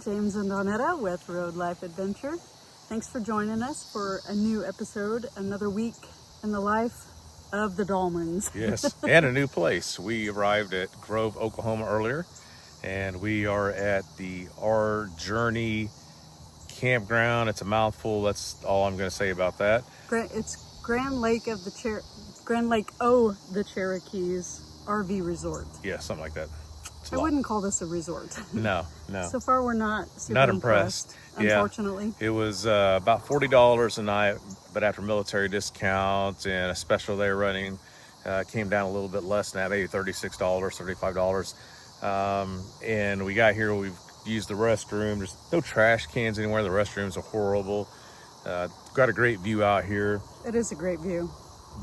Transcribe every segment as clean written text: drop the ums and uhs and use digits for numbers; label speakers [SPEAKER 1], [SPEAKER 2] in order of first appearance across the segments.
[SPEAKER 1] James and Donetta with Road Life Adventure. Thanks for joining us for a new episode, another week in the life of the Dolmans.
[SPEAKER 2] Yes, and a new place. We arrived at Grove, Oklahoma earlier, and we are at the Our Journey campground. It's a mouthful. That's all I'm going to say about that.
[SPEAKER 1] It's Grand Lake O, the Cherokees RV Resort.
[SPEAKER 2] Yeah, something like that.
[SPEAKER 1] I wouldn't call this a resort.
[SPEAKER 2] No.
[SPEAKER 1] So far, we're not super
[SPEAKER 2] Not impressed.
[SPEAKER 1] Unfortunately.
[SPEAKER 2] Yeah. It was about $40 a night, but after military discount and a special they were running, came down a little bit less than that, maybe $36, $35. And we got here, we've used the restroom. There's no trash cans anywhere. The restrooms are horrible. Got a great view out here.
[SPEAKER 1] It is a great view.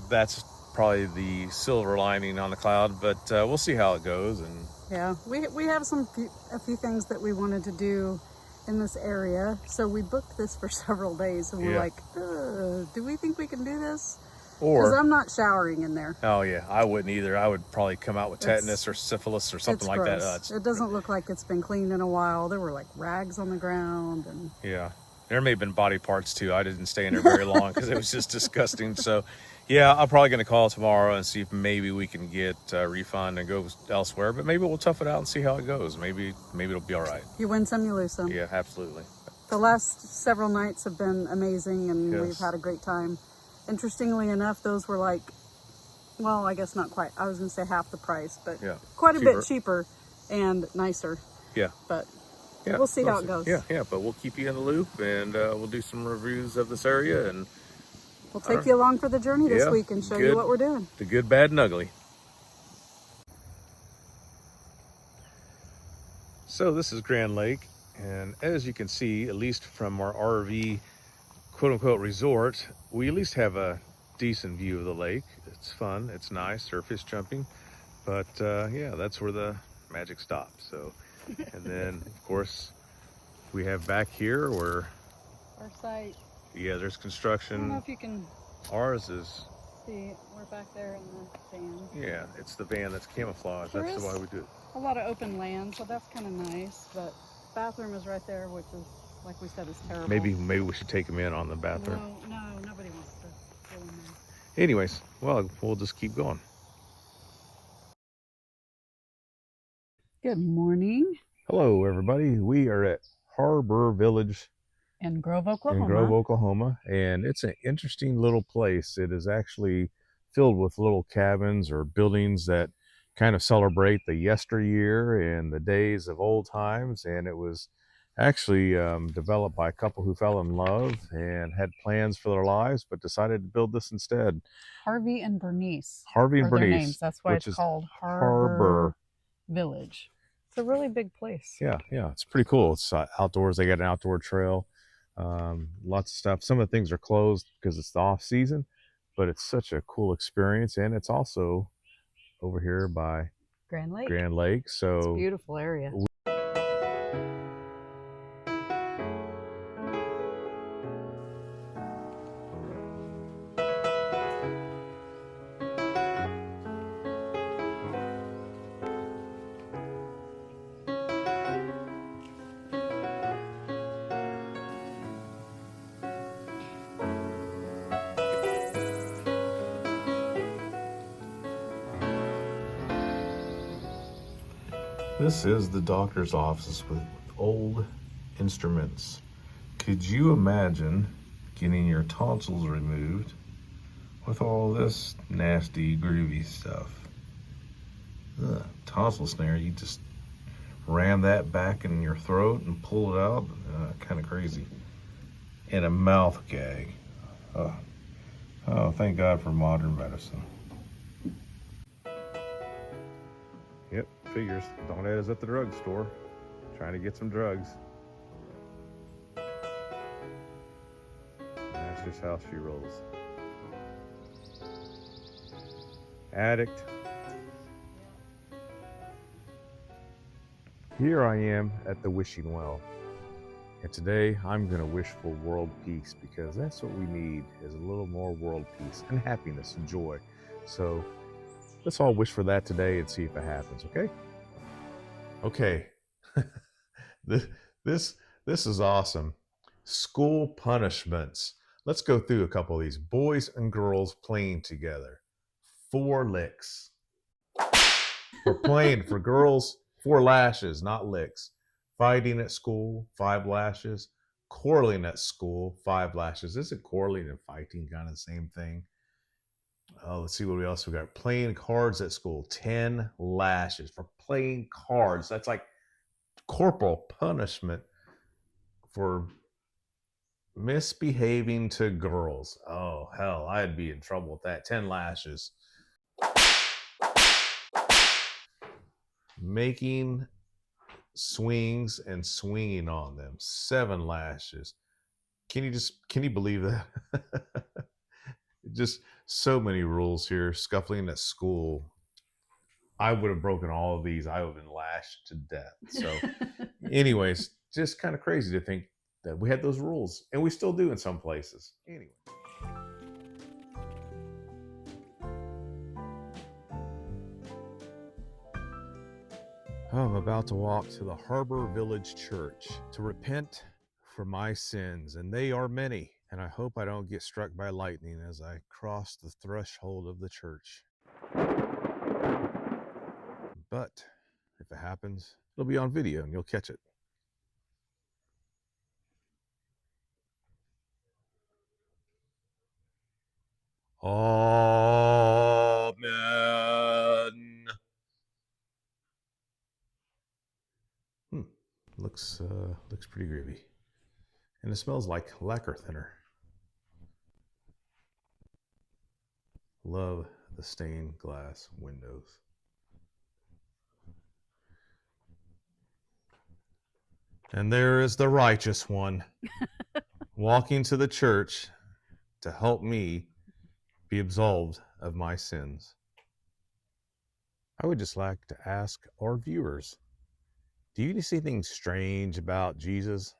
[SPEAKER 2] That's probably the silver lining on the cloud, but we'll see how it goes. And
[SPEAKER 1] yeah, we have a few things that we wanted to do in this area, so we booked this for several days, and we're like, do we think we can do this? Because I'm not showering in there.
[SPEAKER 2] Oh yeah, I wouldn't either. I would probably come out with tetanus or syphilis or something like that.
[SPEAKER 1] It doesn't look like it's been cleaned in a while. There were like rags on the ground, and
[SPEAKER 2] yeah, there may have been body parts too. I didn't stay in there very long because it was just disgusting. So yeah, I'm probably going to call tomorrow and see if maybe we can get a refund and go elsewhere. But maybe we'll tough it out and see how it goes. Maybe it'll be all right.
[SPEAKER 1] You win some, you lose some.
[SPEAKER 2] Yeah, absolutely.
[SPEAKER 1] The last several nights have been amazing, and
[SPEAKER 2] yes,
[SPEAKER 1] we've had a great time. Interestingly enough, those were like, well, I guess not quite. I was going to say half the price, but
[SPEAKER 2] yeah,
[SPEAKER 1] quite a bit cheaper and nicer.
[SPEAKER 2] Yeah.
[SPEAKER 1] But yeah, we'll see how it goes.
[SPEAKER 2] Yeah. But we'll keep you in the loop, and we'll do some reviews of this area, and
[SPEAKER 1] we'll take you along for the journey this week and show you what we're doing.
[SPEAKER 2] The good, bad, and ugly. So this is Grand Lake, and as you can see, at least from our RV quote-unquote resort, we at least have a decent view of the lake. It's fun, it's nice, surface jumping, but yeah, that's where the magic stops. So, and then of course we have back here where
[SPEAKER 1] our site,
[SPEAKER 2] yeah, there's construction.
[SPEAKER 1] I don't know if you can
[SPEAKER 2] ours is
[SPEAKER 1] see, we're back there in the van.
[SPEAKER 2] Yeah, it's the van that's camouflaged. That's why we do it. A
[SPEAKER 1] lot of open land, so that's kind of nice, but bathroom is right there, which is, like we said, is terrible.
[SPEAKER 2] Maybe we should take them in on the bathroom.
[SPEAKER 1] No, nobody wants to go in there.
[SPEAKER 2] Anyways, well, we'll just keep going.
[SPEAKER 1] Good morning.
[SPEAKER 2] Hello, everybody. We are at Har-Ber Village
[SPEAKER 1] in Grove, Oklahoma.
[SPEAKER 2] And it's an interesting little place. It is actually filled with little cabins or buildings that kind of celebrate the yesteryear and the days of old times. And it was actually developed by a couple who fell in love and had plans for their lives, but decided to build this instead.
[SPEAKER 1] Harvey and Bernice.
[SPEAKER 2] Their
[SPEAKER 1] names. That's why it's called Har-Ber Village. It's a really big place.
[SPEAKER 2] Yeah, it's pretty cool. It's outdoors. They got an outdoor trail, lots of stuff. Some of the things are closed because it's the off season, but it's such a cool experience, and it's also over here by
[SPEAKER 1] Grand
[SPEAKER 2] Lake. So
[SPEAKER 1] it's a beautiful area.
[SPEAKER 2] This is the doctor's office with old instruments. Could you imagine getting your tonsils removed with all this nasty, groovy stuff? Tonsil snare, you just ram that back in your throat and pull it out. Kind of crazy. And a mouth gag. Oh, thank God for modern medicine. Yep, figures. Donna's at the drugstore trying to get some drugs. And that's just how she rolls. Addict. Here I am at the wishing well. And today I'm going to wish for world peace, because that's what we need, is a little more world peace and happiness and joy. So let's all wish for that today and see if it happens, okay? Okay. This is awesome. School punishments. Let's go through a couple of these. Boys and girls playing together. 4 licks. For playing, for girls, 4 lashes, not licks. Fighting at school, 5 lashes. Quarreling at school, 5 lashes. Isn't quarreling and fighting kind of the same thing? Oh, let's see what else we got. Playing cards at school, 10 lashes. For playing cards, that's like corporal punishment for misbehaving to girls. Oh, hell, I'd be in trouble with that. 10 lashes. Making swings and swinging on them, 7 lashes. Can you believe that? Just so many rules here. Scuffling at school. I would have broken all of these. I would have been lashed to death. So anyways, just kind of crazy to think that we had those rules, and we still do in some places. Anyway. I'm about to walk to the Har-Ber Village Church to repent for my sins, and they are many. And I hope I don't get struck by lightning as I cross the threshold of the church. But if it happens, it'll be on video and you'll catch it. Amen. Looks pretty groovy. And it smells like lacquer thinner. Love the stained glass windows. And there is the righteous one walking to the church to help me be absolved of my sins. I would just like to ask our viewers, do you see anything strange about Jesus?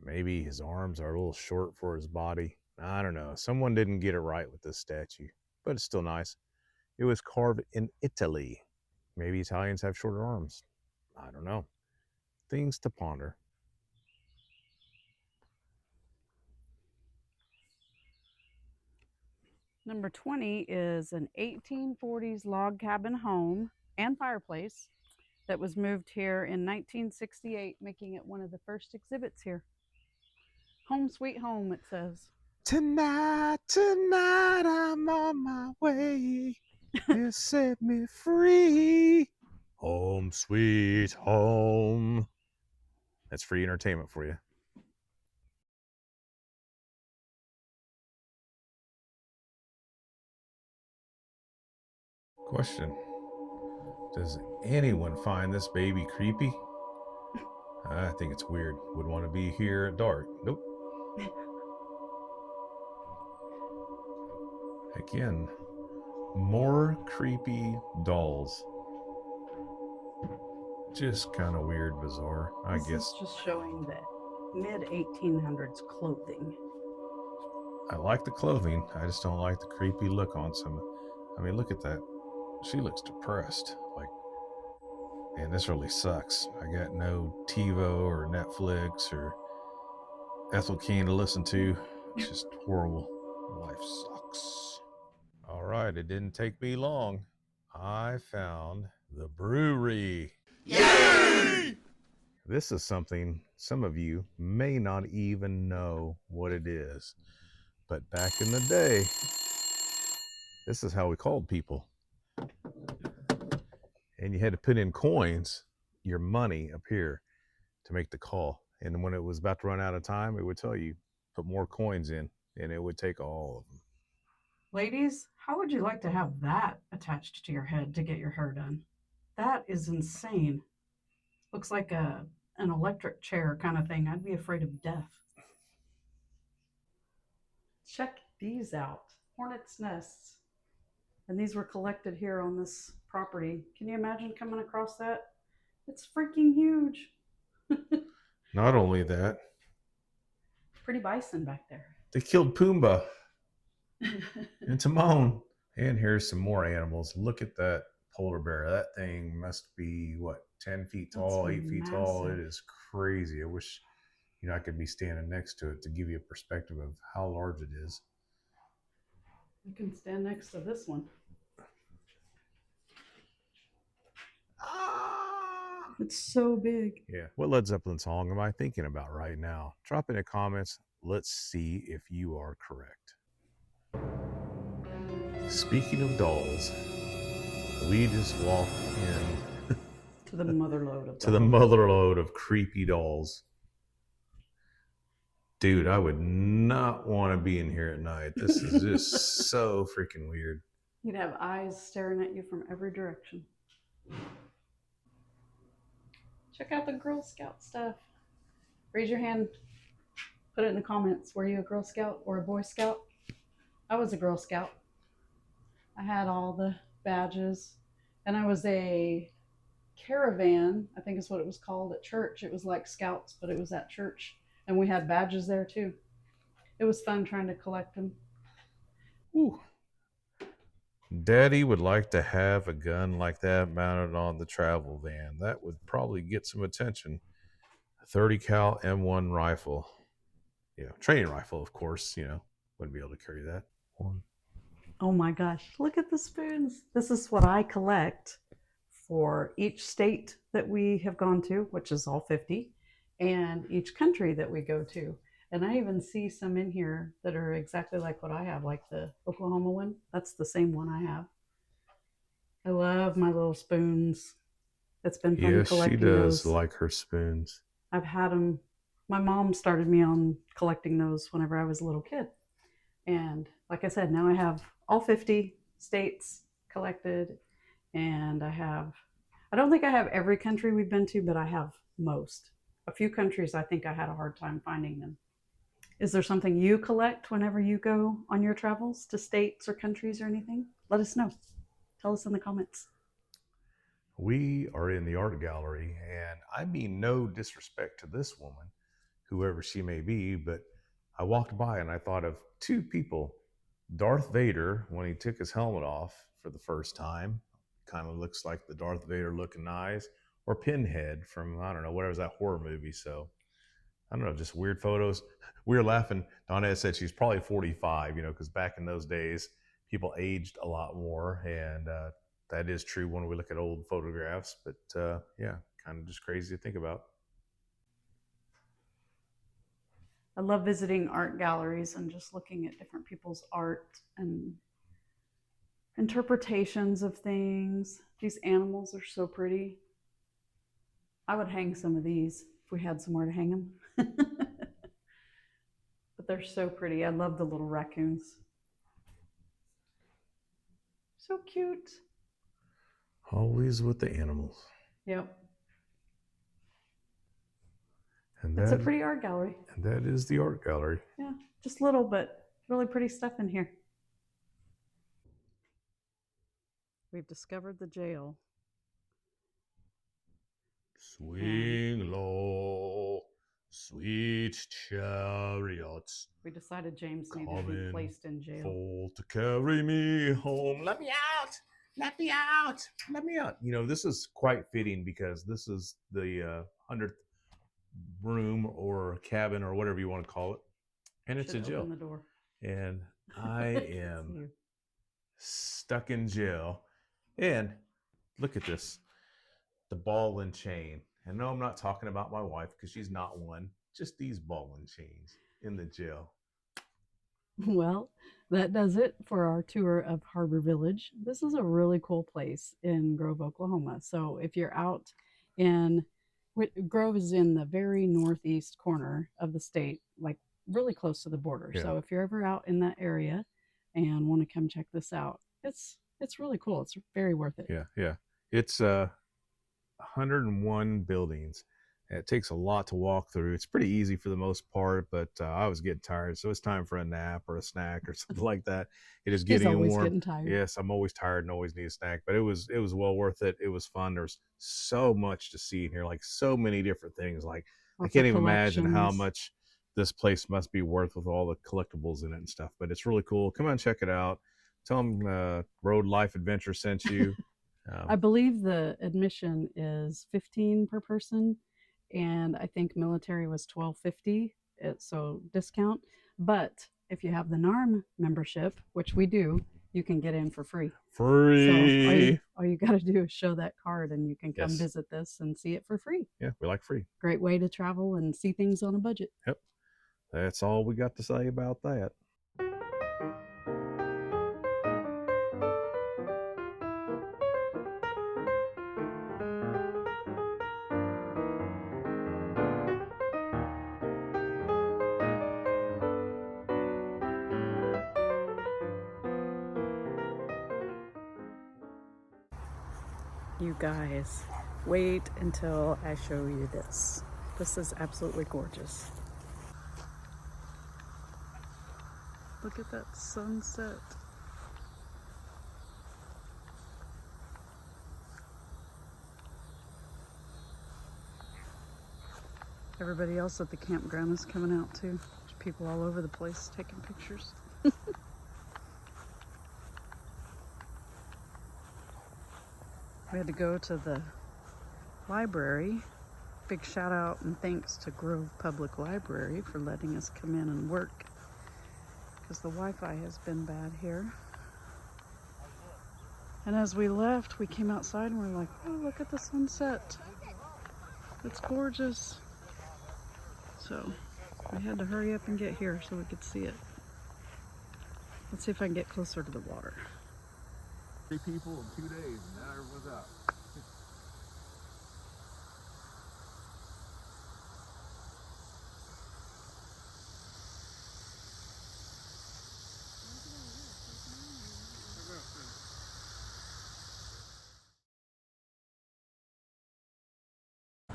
[SPEAKER 2] Maybe his arms are a little short for his body. I don't know. Someone didn't get it right with this statue, but it's still nice. It was carved in Italy. Maybe Italians have shorter arms. I don't know. Things to ponder.
[SPEAKER 1] Number 20 is an 1840s log cabin home and fireplace that was moved here in 1968, making it one of the first exhibits here. Home sweet home, it says.
[SPEAKER 2] Tonight, I'm on my way. You set me free. Home sweet home. That's free entertainment for you. Question. Does anyone find this baby creepy? I think it's weird. Would want to be here at dark. Nope. Again, more creepy dolls. Just kind of weird, bizarre, I guess.
[SPEAKER 1] This is just showing the mid-1800s clothing.
[SPEAKER 2] I like the clothing. I just don't like the creepy look on some. I mean, look at that. She looks depressed. Like, man, this really sucks. I got no TiVo or Netflix or Ethel Keen to listen to. It's just horrible. Life sucks. All right, it didn't take me long. I found the brewery. Yay! This is something some of you may not even know what it is. But back in the day, this is how we called people. And you had to put in coins, your money up here, to make the call. And when it was about to run out of time, it would tell you, put more coins in, and it would take all of them.
[SPEAKER 1] Ladies, how would you like to have that attached to your head to get your hair done? That is insane. Looks like an electric chair kind of thing. I'd be afraid of death. Check these out. Hornet's nests. And these were collected here on this property. Can you imagine coming across that? It's freaking huge.
[SPEAKER 2] Not only that,
[SPEAKER 1] pretty bison back there.
[SPEAKER 2] They killed Pumbaa and Timon. And here's some more animals. Look at that polar bear. That thing must be, what, 10 feet tall,
[SPEAKER 1] That's
[SPEAKER 2] 8 feet tall. It is crazy. I wish, I could be standing next to it to give you a perspective of how large it is.
[SPEAKER 1] You can stand next to this one. It's so big.
[SPEAKER 2] Yeah. What Led Zeppelin song am I thinking about right now? Drop in the comments. Let's see if you are correct. Speaking of dolls, we just walked in
[SPEAKER 1] to the motherlode of
[SPEAKER 2] to the motherlode of creepy dolls. Dude, I would not want to be in here at night. This is just so freaking weird.
[SPEAKER 1] You'd have eyes staring at you from every direction. Check out the Girl Scout stuff. Raise your hand. Put it in the comments. Were you a Girl Scout or a Boy Scout? I was a Girl Scout. I had all the badges. And I was a caravan, I think is what it was called, at church. It was like Scouts, but it was at church. And we had badges there too. It was fun trying to collect them.
[SPEAKER 2] Ooh. Daddy would like to have a gun like that mounted on the travel van. That would probably get some attention. A 30 cal M1 rifle. Yeah, training rifle, of course, wouldn't be able to carry that.
[SPEAKER 1] Oh my gosh, look at the spoons. This is what I collect for each state that we have gone to, which is all 50, and each country that we go to. And I even see some in here that are exactly like what I have, like the Oklahoma one. That's the same one I have. I love my little spoons. It's been fun collecting those.
[SPEAKER 2] Yes, she does like her spoons.
[SPEAKER 1] I've had them. My mom started me on collecting those whenever I was a little kid. And like I said, now I have all 50 states collected. And I don't think I have every country we've been to, but I have most. A few countries, I think I had a hard time finding them. Is there something you collect whenever you go on your travels to states or countries or anything? Let us know. Tell us in the comments.
[SPEAKER 2] We are in the art gallery, and I mean no disrespect to this woman, whoever she may be, but I walked by and I thought of two people. Darth Vader, when he took his helmet off for the first time, kind of looks like the Darth Vader looking eyes, or Pinhead from, I don't know, whatever was that horror movie. So I don't know, just weird photos. We were laughing. Donna said she's probably 45, because back in those days, people aged a lot more. And that is true when we look at old photographs. But yeah, kind of just crazy to think about.
[SPEAKER 1] I love visiting art galleries and just looking at different people's art and interpretations of things. These animals are so pretty. I would hang some of these if we had somewhere to hang them. But they're so pretty. I love the little raccoons. So cute.
[SPEAKER 2] Always with the animals.
[SPEAKER 1] Yep.
[SPEAKER 2] And
[SPEAKER 1] it's a pretty art gallery.
[SPEAKER 2] And that is the art gallery.
[SPEAKER 1] Yeah, just little, but really pretty stuff in here. We've discovered the jail.
[SPEAKER 2] Swing low, sweet chariots.
[SPEAKER 1] We decided James needed to be placed in jail.
[SPEAKER 2] Full to carry me home. Let me out! Let me out! Let me out! This is quite fitting because this is the 100th room or cabin or whatever you want to call it, and it's a jail.
[SPEAKER 1] Open the door.
[SPEAKER 2] And I am stuck in jail. And look at this. The ball and chain. And no, I'm not talking about my wife because she's not one. Just these ball and chains in the jail.
[SPEAKER 1] Well, that does it for our tour of Har-Ber Village. This is a really cool place in Grove, Oklahoma. So if you're out in, Grove is in the very northeast corner of the state, like really close to the border. Yeah. So if you're ever out in that area and want to come check this out, it's really cool. It's very worth it.
[SPEAKER 2] Yeah. It's 101 buildings. It takes a lot to walk through. It's pretty easy for the most part, but I was getting tired, so it's time for a nap or a snack or something like that. It is getting warm. He's always getting tired. Yes, I'm always tired and always need a snack, but it was well worth it. It was fun. There's so much to see in here, like so many different things. Like I can't even imagine how much this place must be worth with all the collectibles in it and stuff. But it's really cool. Come on, check it out. Tell them Road Life Adventure sent you.
[SPEAKER 1] I believe the admission is $15 per person, and I think military was $12.50, so discount. But if you have the NARM membership, which we do, you can get in for free.
[SPEAKER 3] Free.
[SPEAKER 1] So all you got to do is show that card, and you can come visit this and see it for free.
[SPEAKER 3] Yeah, we like free.
[SPEAKER 1] Great way to travel and see things on a budget.
[SPEAKER 3] Yep. That's all we got to say about that.
[SPEAKER 1] You guys, wait until I show you this. This is absolutely gorgeous. Look at that sunset. Everybody else at the campground is coming out too. There's people all over the place taking pictures. We had to go to the library. Big shout out and thanks to Grove Public Library for letting us come in and work, because the Wi-Fi has been bad here. And as we left, we came outside and we were like, oh, look at the sunset. It's gorgeous. So we had to hurry up and get here so we could see it. Let's see if I can get closer to the water.
[SPEAKER 2] 3 people in 2 days, and now everyone's out.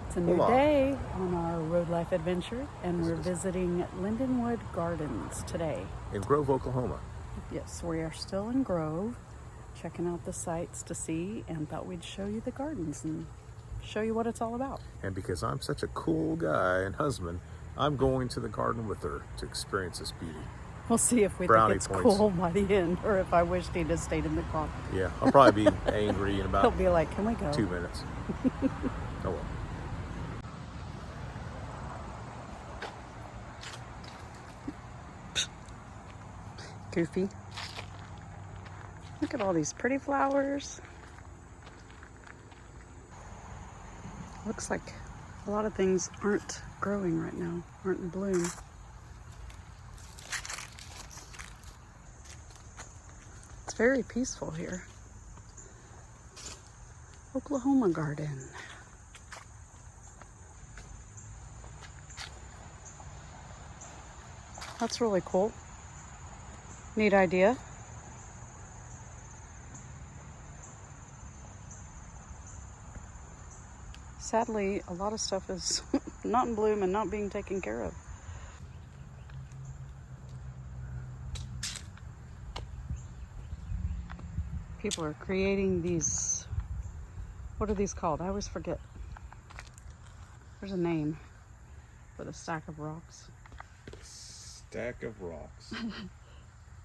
[SPEAKER 1] It's a new day on our road life adventure, and we're visiting Lendonwood Gardens today.
[SPEAKER 3] In Grove, Oklahoma.
[SPEAKER 1] Yes, we are still in Grove, checking out the sights to see, and thought we'd show you the gardens and show you what it's all about.
[SPEAKER 3] And because I'm such a cool guy and husband, I'm going to the garden with her to experience this beauty.
[SPEAKER 1] We'll see if we think it's cool by the end, or if I wished he'd have stayed in the car.
[SPEAKER 3] Yeah, I'll probably be angry in about
[SPEAKER 1] He'll be like, can we go?
[SPEAKER 3] 2 minutes. Oh well.
[SPEAKER 1] Goofy. Look at all these pretty flowers. Looks like a lot of things aren't growing right now, aren't in bloom. It's very peaceful here. Oklahoma Garden. That's really cool. Neat idea. Sadly, a lot of stuff is not in bloom and not being taken care of. People are creating these, what are these called? I always forget. There's a name for the stack of rocks.
[SPEAKER 3] Stack of rocks.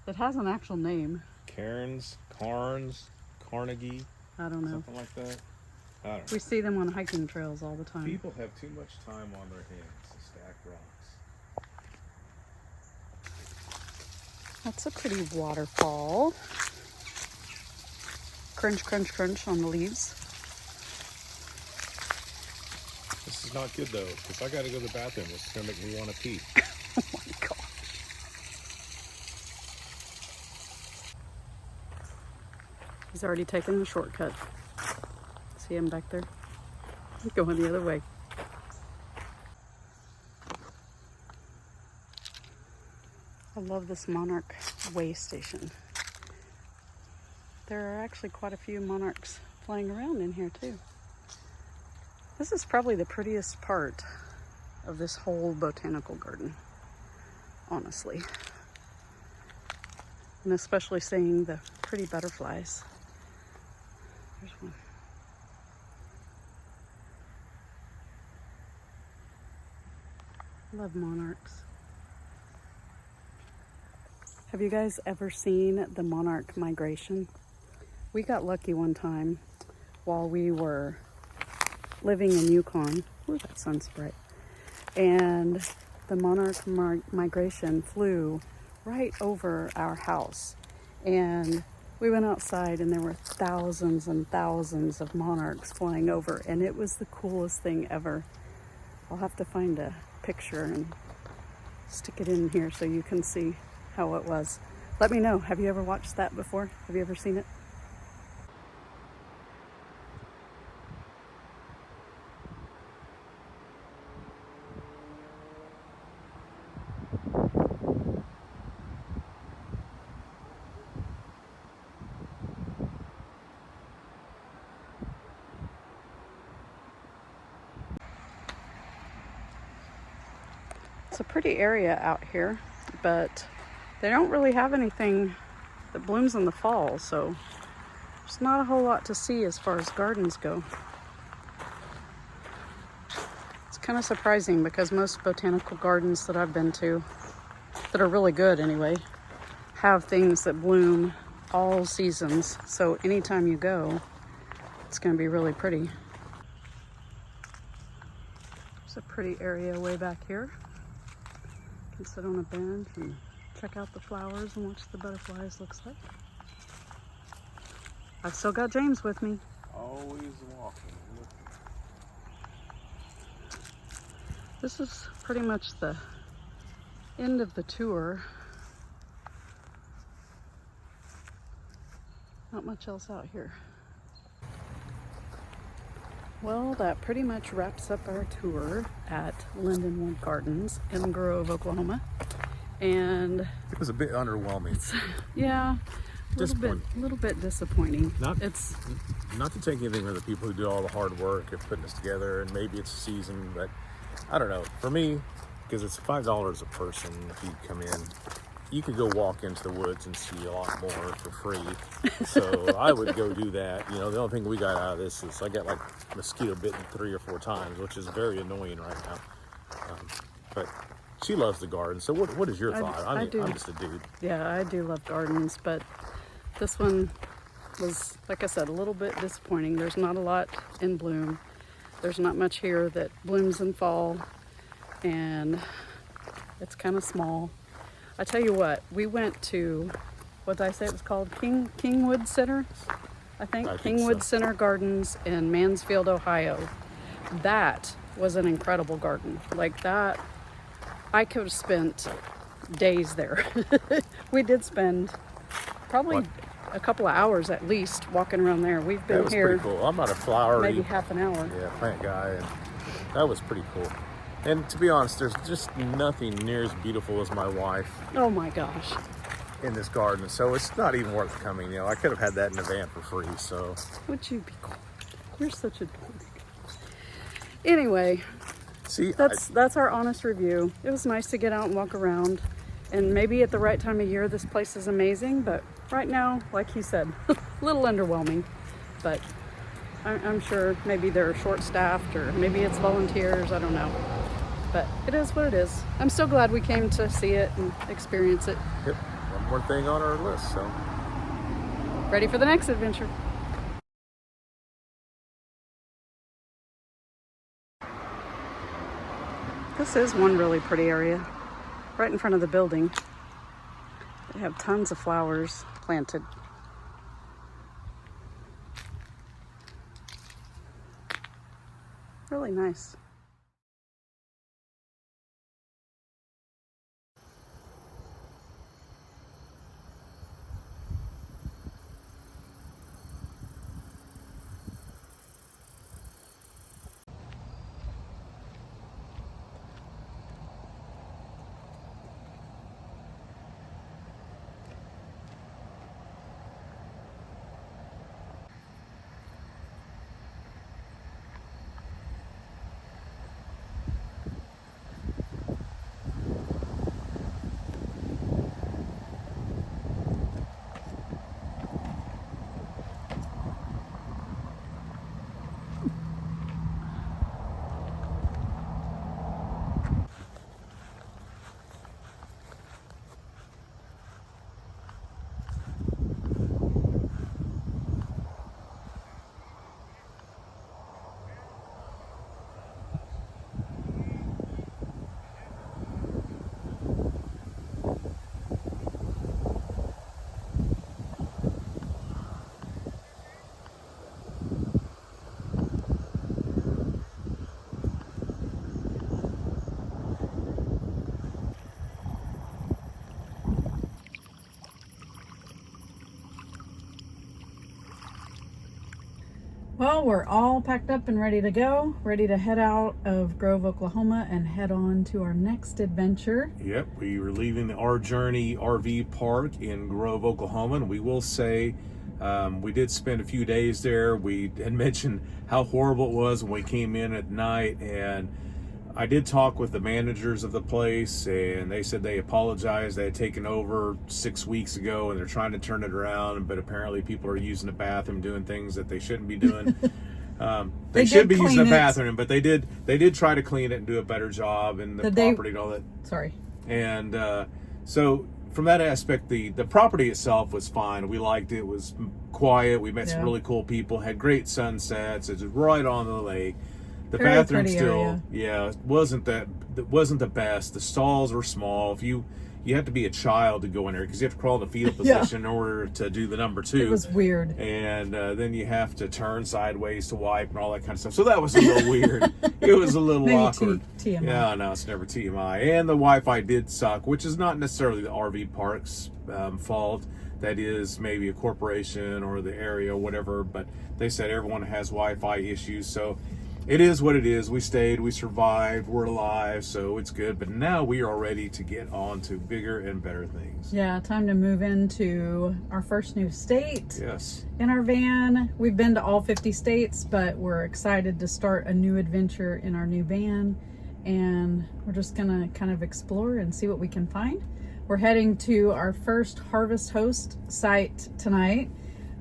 [SPEAKER 1] It has an actual name.
[SPEAKER 3] Cairns, Carnes, Carnegie.
[SPEAKER 1] I don't know.
[SPEAKER 3] Something like that. I don't know.
[SPEAKER 1] We see them on hiking trails all the time.
[SPEAKER 3] People have too much time on their hands to stack rocks.
[SPEAKER 1] That's a pretty waterfall. Crunch, crunch, crunch on the leaves.
[SPEAKER 3] This is not good though, because I got to go to the bathroom. This is going to make me want to pee.
[SPEAKER 1] Oh my gosh. He's already taken the shortcut. See him back there? He's going the other way. I love this Monarch way station. There are actually quite a few monarchs flying around in here too. This is probably the prettiest part of this whole botanical garden, honestly. And especially seeing the pretty butterflies. There's one. Love monarchs. Have you guys ever seen the monarch migration? We got lucky one time. while we were living in Yukon. Ooh, that sun's bright. And the monarch migration flew right over our house. And we went outside and there were thousands and thousands of monarchs flying over. And it was the coolest thing ever. I'll have to find a picture and stick it in here so you can see how it was. Let me know. Have you ever watched that before? Have you ever seen it? It's a pretty area out here, but they don't really have anything that blooms in the fall, so there's not a whole lot to see as far as gardens go. It's kind of surprising because most botanical gardens that I've been to, that are really good anyway, have things that bloom all seasons, so anytime you go, it's going to be really pretty. There's a pretty area way back here. You can sit on a bench and check out the flowers and watch the butterflies. Looks like I've still got James with me.
[SPEAKER 3] Always walking.
[SPEAKER 1] This is pretty much the end of the tour. Not much else out here. Well, that pretty much wraps up our tour at Lendonwood Gardens in Grove, Oklahoma. And
[SPEAKER 3] It was a bit underwhelming.
[SPEAKER 1] yeah, a little bit disappointing.
[SPEAKER 3] Not to take anything from the people who do all the hard work of putting this together, and maybe it's a season, but I don't know. For me, because it's $5 a person if you come in, you could go walk into the woods and see a lot more for free. So I would go do that. You know, the only thing we got out of this is I got like mosquito bitten 3 or 4 times, which is very annoying right now. But she loves the garden. So what is your thought? I mean, I'm just a dude.
[SPEAKER 1] Yeah, I do love gardens, but this one was, like I said, a little bit disappointing. There's not a lot in bloom. There's not much here that blooms in fall, and it's kind of small. I tell you what, we went to, what did I say it was called? Kingwood Center? I think Kingwood Center Gardens in Mansfield, Ohio. That was an incredible garden. Like that, I could have spent days there. We did spend probably a couple of hours at least walking around there. We've been here.
[SPEAKER 3] That was pretty cool. I'm not a flowery,
[SPEAKER 1] maybe half an hour.
[SPEAKER 3] Yeah, plant guy, and that was pretty cool. And to be honest, there's just nothing near as beautiful as my wife.
[SPEAKER 1] Oh my gosh.
[SPEAKER 3] In this garden, so it's not even worth coming. You know, I could have had that in the van for free. So
[SPEAKER 1] would you be cool? You're such a dork. Anyway,
[SPEAKER 3] see,
[SPEAKER 1] that's our honest review. It was nice to get out and walk around, and maybe at the right time of year, this place is amazing. But right now, like he said, a little underwhelming. But I'm sure maybe they're short-staffed, or maybe it's volunteers. I don't know. But it is what it is. I'm so glad we came to see it and experience it.
[SPEAKER 3] Yep. One more thing on our list, so.
[SPEAKER 1] Ready for the next adventure. This is one really pretty area, right in front of the building. They have tons of flowers planted. Really nice. Well, we're all packed up and ready to go, ready to head out of Grove, Oklahoma and head on to our next adventure.
[SPEAKER 3] Yep, we were leaving Our Journey RV Park in Grove, Oklahoma, and we will say we did spend a few days there. We had mentioned how horrible it was when we came in at night, and I did talk with the managers of the place, and they said they apologized. They had taken over 6 weeks ago, and they're trying to turn it around, but apparently people are using the bathroom, doing things that they shouldn't be doing. They should be using the bathroom, but they did try to clean it and do a better job, and the property and all that.
[SPEAKER 1] Sorry.
[SPEAKER 3] And so from that aspect, the property itself was fine. We liked it. It was quiet. We met some really cool people, had great sunsets. It was right on the lake. The bathroom still, wasn't the best. The stalls were small. If you have to be a child to go in there because you have to crawl in the fetal position in order to do the number 2.
[SPEAKER 1] It was weird.
[SPEAKER 3] And then you have to turn sideways to wipe and all that kind of stuff. So that was a little weird. It was a little awkward.
[SPEAKER 1] TMI.
[SPEAKER 3] Yeah, no, it's never TMI. And the Wi-Fi did suck, which is not necessarily the RV park's fault. That is maybe a corporation or the area or whatever. But they said everyone has Wi-Fi issues. So it is what it is. We stayed, we survived, we're alive, so it's good. But now we are ready to get on to bigger and better things.
[SPEAKER 1] Yeah, time to move into our first new state.
[SPEAKER 3] Yes.
[SPEAKER 1] In our van. We've been to all 50 states, but we're excited to start a new adventure in our new van. And we're just gonna kind of explore and see what we can find. We're heading to our first Harvest Host site tonight.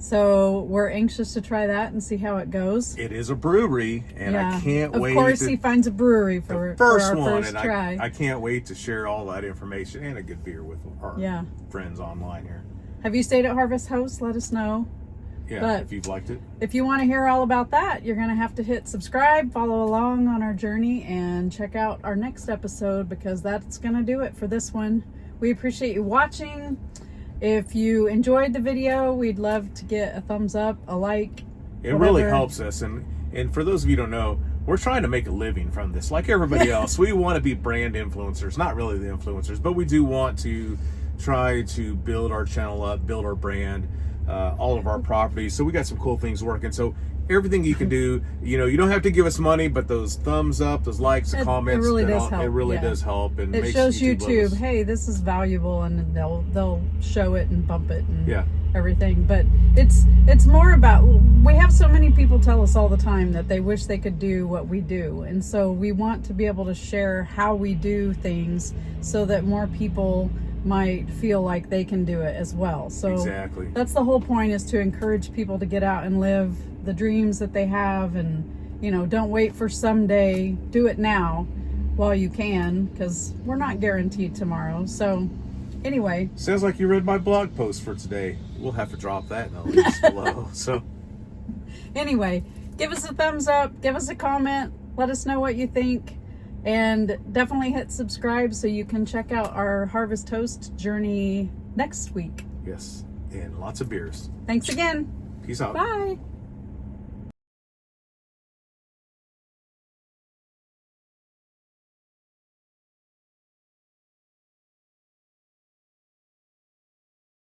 [SPEAKER 1] So we're anxious to try that and see how it goes.
[SPEAKER 3] It is a brewery, and I can't wait.
[SPEAKER 1] Of course, he finds a brewery for our first try.
[SPEAKER 3] I can't wait to share all that information and a good beer with our friends online here.
[SPEAKER 1] Have you stayed at Harvest Host? Let us know.
[SPEAKER 3] Yeah,
[SPEAKER 1] but
[SPEAKER 3] if you've liked it.
[SPEAKER 1] If you want to hear all about that, you're going to have to hit subscribe, follow along on our journey, and check out our next episode because that's going to do it for this one. We appreciate you watching. If you enjoyed the video, we'd love to get a thumbs up, a like.
[SPEAKER 3] It really helps us. And for those of you who don't know, we're trying to make a living from this. Like everybody else, we want to be brand influencers. Not really the influencers, but we do want to try to build our channel up, build our brand, all of our properties. So we got some cool things working. So everything you can do, you don't have to give us money, but those thumbs up, those likes, the comments,
[SPEAKER 1] it really does help.
[SPEAKER 3] It really does help, and
[SPEAKER 1] it shows YouTube, hey, this is valuable, and they'll show it and bump it and everything. But it's more about, we have so many people tell us all the time that they wish they could do what we do, and so we want to be able to share how we do things so that more people might feel like they can do it as well. So
[SPEAKER 3] exactly,
[SPEAKER 1] that's the whole point, is to encourage people to get out and live the dreams that they have, and don't wait for someday. Do it now while you can, because we're not guaranteed tomorrow. So anyway,
[SPEAKER 3] sounds like you read my blog post for today. We'll have to drop that in the links below. So
[SPEAKER 1] anyway, give us a thumbs up, give us a comment, let us know what you think, and definitely hit subscribe so you can check out our Harvest Host journey next week.
[SPEAKER 3] Yes, and lots of beers.
[SPEAKER 1] Thanks again.
[SPEAKER 3] Peace out.
[SPEAKER 1] Bye.